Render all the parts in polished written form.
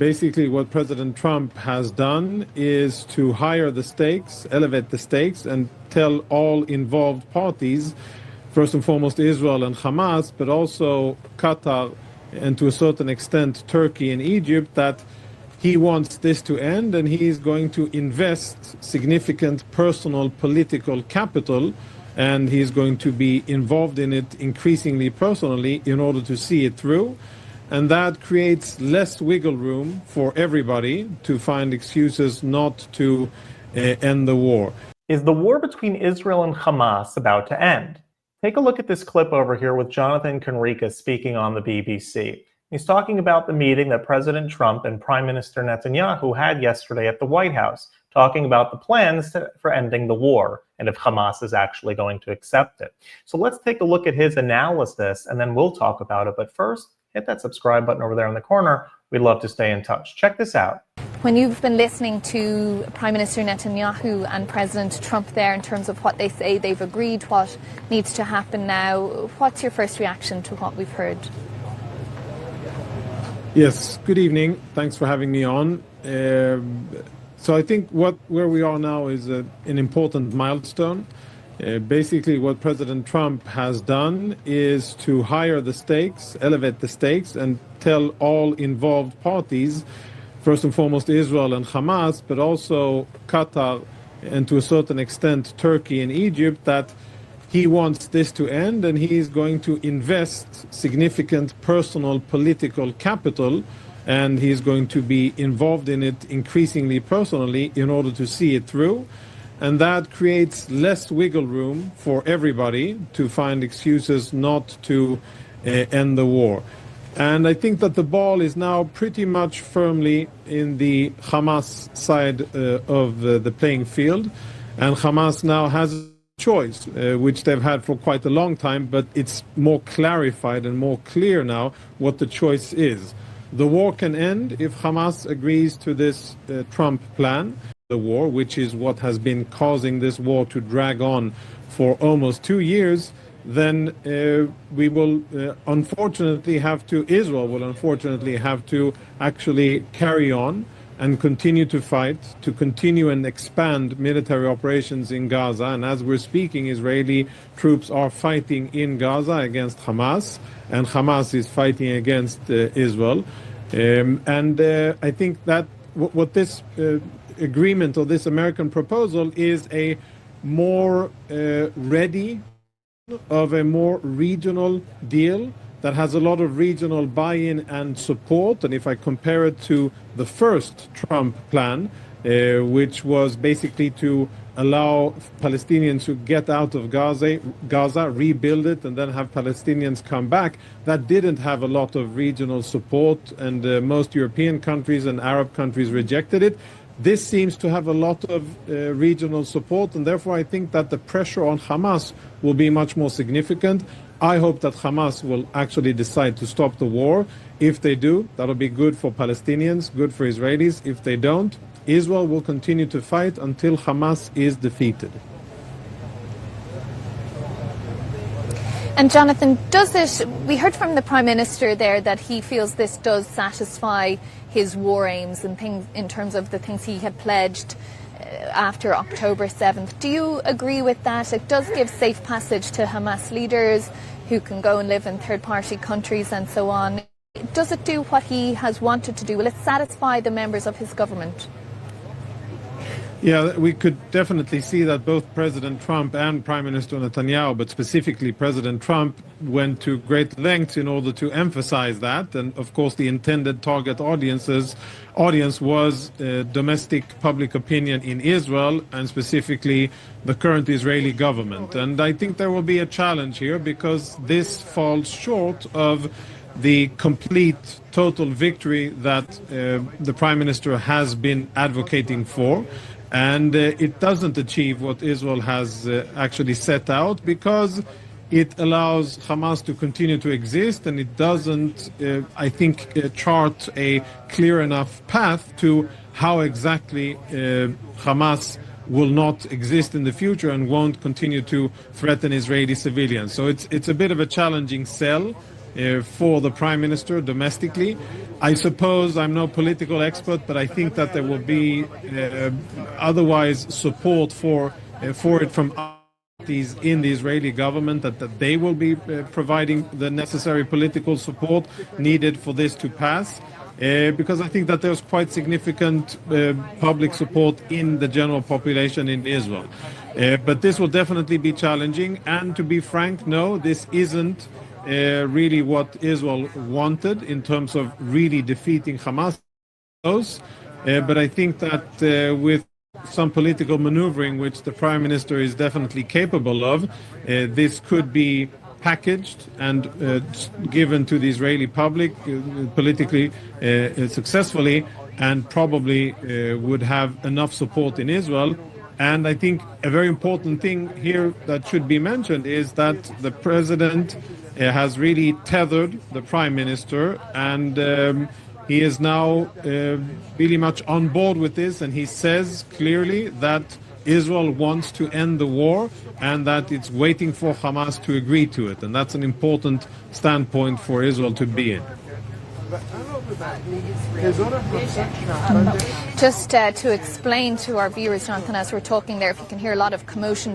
Basically, what President Trump has done is to higher the stakes, elevate the stakes, and tell all involved parties, first and foremost Israel and Hamas, but also Qatar and to a certain extent Turkey and Egypt, that he wants this to end and he is going to invest significant personal political capital, and he's going to be involved in it increasingly personally in order to see it through. And that creates less wiggle room for everybody to find excuses not to end the war. Is the war between Israel and Hamas about to end? Take a look at this clip over here with Jonathan Concricus speaking on the BBC. He's talking about the meeting that President Trump and Prime Minister Netanyahu had yesterday at the White House, talking about the plans for ending the war and if Hamas is actually going to accept it. So let's take a look at his analysis and then we'll talk about it. But first, hit that subscribe button over there in the corner. We'd love to stay in touch. Check this out. When you've been listening to Prime Minister Netanyahu and President Trump there in terms of what they say they've agreed, what needs to happen now, what's your first reaction to what we've heard? Yes, good evening. Thanks for having me on. So I think where we are now is an important milestone. Basically, what President Trump has done is to higher the stakes, elevate the stakes, and tell all involved parties, first and foremost Israel and Hamas, but also Qatar and to a certain extent Turkey and Egypt, that he wants this to end and he is going to invest significant personal political capital, and he is going to be involved in it increasingly personally in order to see it through. And that creates less wiggle room for everybody to find excuses not to end the war. And I think that the ball is now pretty much firmly in the Hamas side of the playing field. And Hamas now has a choice, which they've had for quite a long time, but it's more clarified and more clear now what the choice is. The war can end if Hamas agrees to this Trump plan. The war, which is what has been causing this war to drag on for almost 2 years, then we will unfortunately have to, Israel will unfortunately have to actually carry on and continue to fight, to continue and expand military operations in Gaza. And as we're speaking, Israeli troops are fighting in Gaza against Hamas, and Hamas is fighting against Israel. I think that what this agreement or this American proposal is a more ready of a more regional deal that has a lot of regional buy-in and support. And if I compare it to the first Trump plan, which was basically to allow Palestinians to get out of Gaza, rebuild it, and then have Palestinians come back, that didn't have a lot of regional support, and most European countries and Arab countries rejected it. This seems to have a lot of regional support, and therefore I think that the pressure on Hamas will be much more significant. I hope that Hamas will actually decide to stop the war. If they do, that'll be good for Palestinians, good for Israelis. If they don't, Israel will continue to fight until Hamas is defeated. And Jonathan, we heard from the Prime Minister there that he feels this does satisfy his war aims and things in terms of the things he had pledged after October 7th. Do you agree with that? It does give safe passage to Hamas leaders who can go and live in third-party countries and so on. Does it do what he has wanted to do? Will it satisfy the members of his government? Yeah, we could definitely see that both President Trump and Prime Minister Netanyahu, but specifically President Trump, went to great lengths in order to emphasize that. And of course, the intended target audience was domestic public opinion in Israel, and specifically the current Israeli government. And I think there will be a challenge here because this falls short of the complete, total victory that the Prime Minister has been advocating for. And it doesn't achieve what Israel has actually set out, because it allows Hamas to continue to exist, and it doesn't, I think, chart a clear enough path to how exactly Hamas will not exist in the future and won't continue to threaten Israeli civilians. So it's a bit of a challenging sell for the Prime Minister domestically. I suppose I'm no political expert, but I think that there will be otherwise support for it from these in the Israeli government, that they will be providing the necessary political support needed for this to pass. Because I think that there's quite significant public support in the general population in Israel. But this will definitely be challenging. And to be frank, no, this isn't really what Israel wanted in terms of really defeating Hamas. But I think that with some political maneuvering, which the Prime Minister is definitely capable of, this could be packaged and given to the Israeli public politically successfully, and probably would have enough support in Israel. And I think a very important thing here that should be mentioned is that the president has really tethered the Prime Minister, and he is now really much on board with this, and he says clearly that Israel wants to end the war and that it's waiting for Hamas to agree to it. And that's an important standpoint for Israel to be in. Just to explain to our viewers, Jonathan, as we're talking there, if you can hear a lot of commotion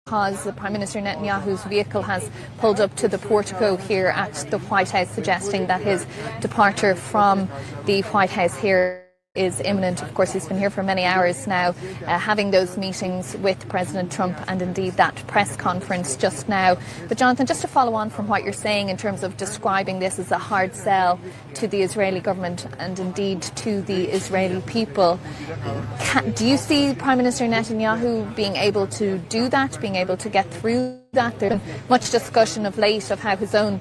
because the Prime Minister Netanyahu's vehicle has pulled up to the portico here at the White House, suggesting that his departure from the White House here is imminent. Of course, he's been here for many hours now, having those meetings with President Trump and indeed that press conference just now. But Jonathan, just to follow on from what you're saying in terms of describing this as a hard sell to the Israeli government and indeed to the Israeli people, do you see Prime Minister Netanyahu being able to do that, being able to get through that? There's been much discussion of late of how his own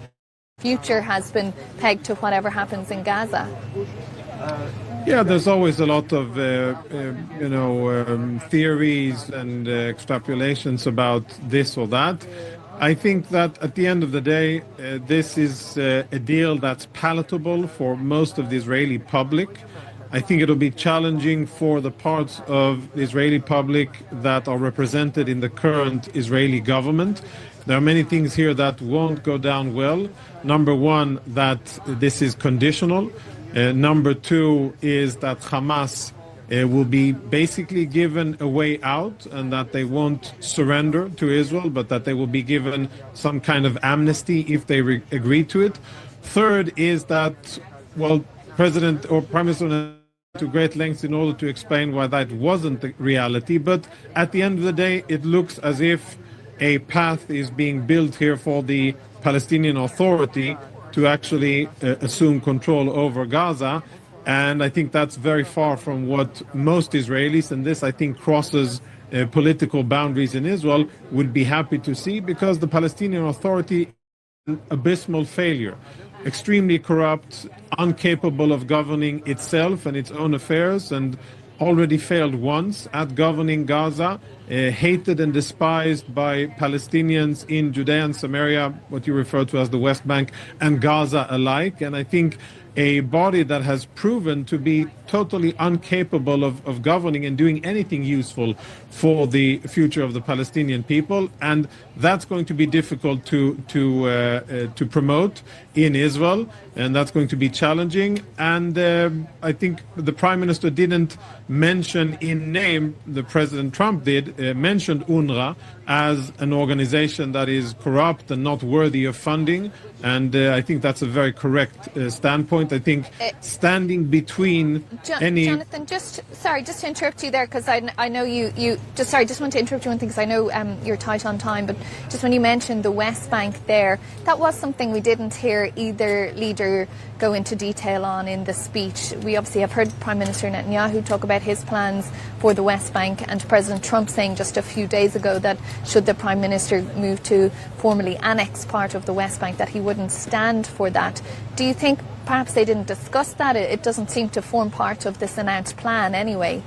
future has been pegged to whatever happens in Gaza. Yeah, there's always a lot of, theories and extrapolations about this or that. I think that at the end of the day, this is a deal that's palatable for most of the Israeli public. I think it'll be challenging for the parts of the Israeli public that are represented in the current Israeli government. There are many things here that won't go down well. Number one, that this is conditional. Number two is that Hamas will be basically given a way out, and that they won't surrender to Israel, but that they will be given some kind of amnesty if they agree to it. Third is that, President or Prime Minister went to great lengths in order to explain why that wasn't the reality. But at the end of the day, it looks as if a path is being built here for the Palestinian Authority to actually assume control over Gaza. And I think that's very far from what most Israelis, and this I think crosses political boundaries in Israel, would be happy to see, because the Palestinian Authority is an abysmal failure. Extremely corrupt, incapable of governing itself and its own affairs, and already failed once at governing Gaza, hated and despised by Palestinians in Judea and Samaria, what you refer to as the West Bank, and Gaza alike. And I think a body that has proven to be totally incapable of governing and doing anything useful for the future of the Palestinian people, and that's going to be difficult to promote in Israel, and that's going to be challenging. And I think the Prime Minister didn't mention in name, the President Trump did, mentioned UNRWA as an organization that is corrupt and not worthy of funding, and I think that's a very correct standpoint. I think standing between Jonathan, just to interrupt you there, because I know you just want to interrupt you one thing, because I know you're tight on time, but just when you mentioned the West Bank there, that was something we didn't hear either leader go into detail on in the speech. We obviously have heard Prime Minister Netanyahu talk about his plans for the West Bank, and President Trump saying just a few days ago that should the Prime Minister move to formally annex part of the West Bank, that he wouldn't stand for that. Do you think perhaps they didn't discuss that? It doesn't seem to form part of this announced plan anyway.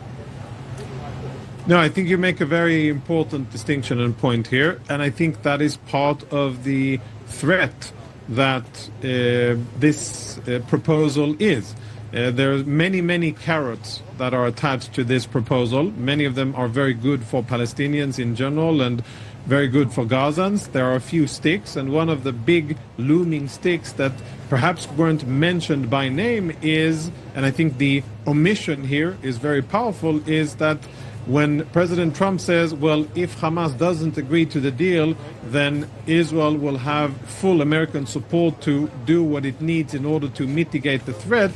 No, I think you make a very important distinction and point here, and I think that is part of the threat that this proposal is. There are many carrots that are attached to this proposal. Many of them are very good for Palestinians in general, and very good for Gazans. There are a few sticks, and one of the big looming sticks that perhaps weren't mentioned by name is, and I think the omission here is very powerful, is that when President Trump says, well, if Hamas doesn't agree to the deal, then Israel will have full American support to do what it needs in order to mitigate the threat,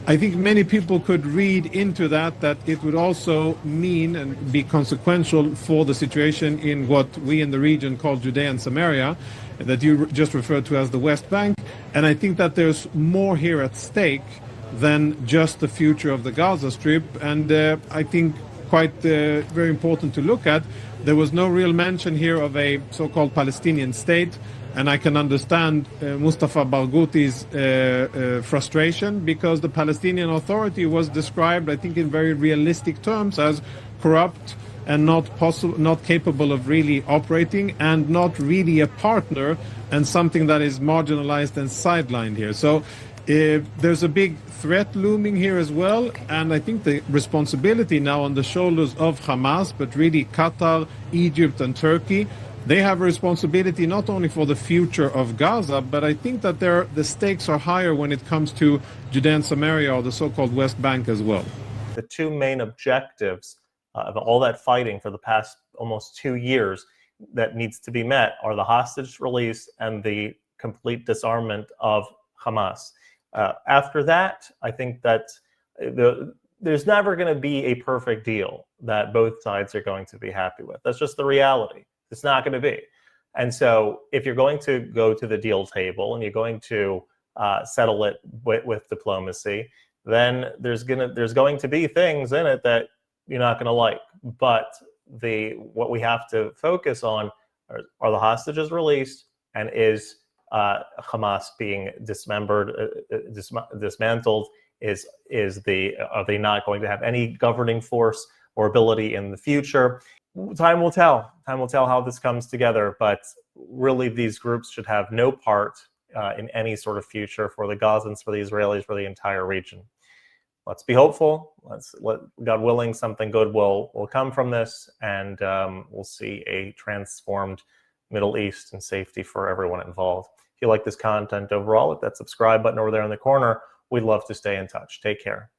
I think many people could read into that it would also mean and be consequential for the situation in what we in the region call Judea and Samaria, that you just referred to as the West Bank. And I think that there's more here at stake than just the future of the Gaza Strip. And I think quite very important to look at. There was no real mention here of a so-called Palestinian state. And I can understand Mustafa Barghouti's frustration, because the Palestinian Authority was described, I think, in very realistic terms as corrupt and not capable of really operating, and not really a partner, and something that is marginalized and sidelined here. So there's a big threat looming here as well, and I think the responsibility now on the shoulders of Hamas, but really Qatar, Egypt and Turkey. They have a responsibility not only for the future of Gaza, but I think that the stakes are higher when it comes to Judea and Samaria, or the so-called West Bank as well. The two main objectives of all that fighting for the past almost 2 years that needs to be met are the hostage release and the complete disarmament of Hamas. After that, I think that there's never going to be a perfect deal that both sides are going to be happy with. That's just the reality. It's not going to be. And so if you're going to go to the deal table and you're going to settle it with diplomacy, then there's going to be things in it that you're not going to like. But what we have to focus on are the hostages released, and is Hamas being dismembered, dismantled? Are they not going to have any governing force or ability in the future? Time will tell. Time will tell how this comes together. But really, these groups should have no part in any sort of future for the Gazans, for the Israelis, for the entire region. Let's be hopeful. God willing, something good will come from this, and we'll see a transformed Middle East and safety for everyone involved. If you like this content overall, hit that subscribe button over there in the corner. We'd love to stay in touch. Take care.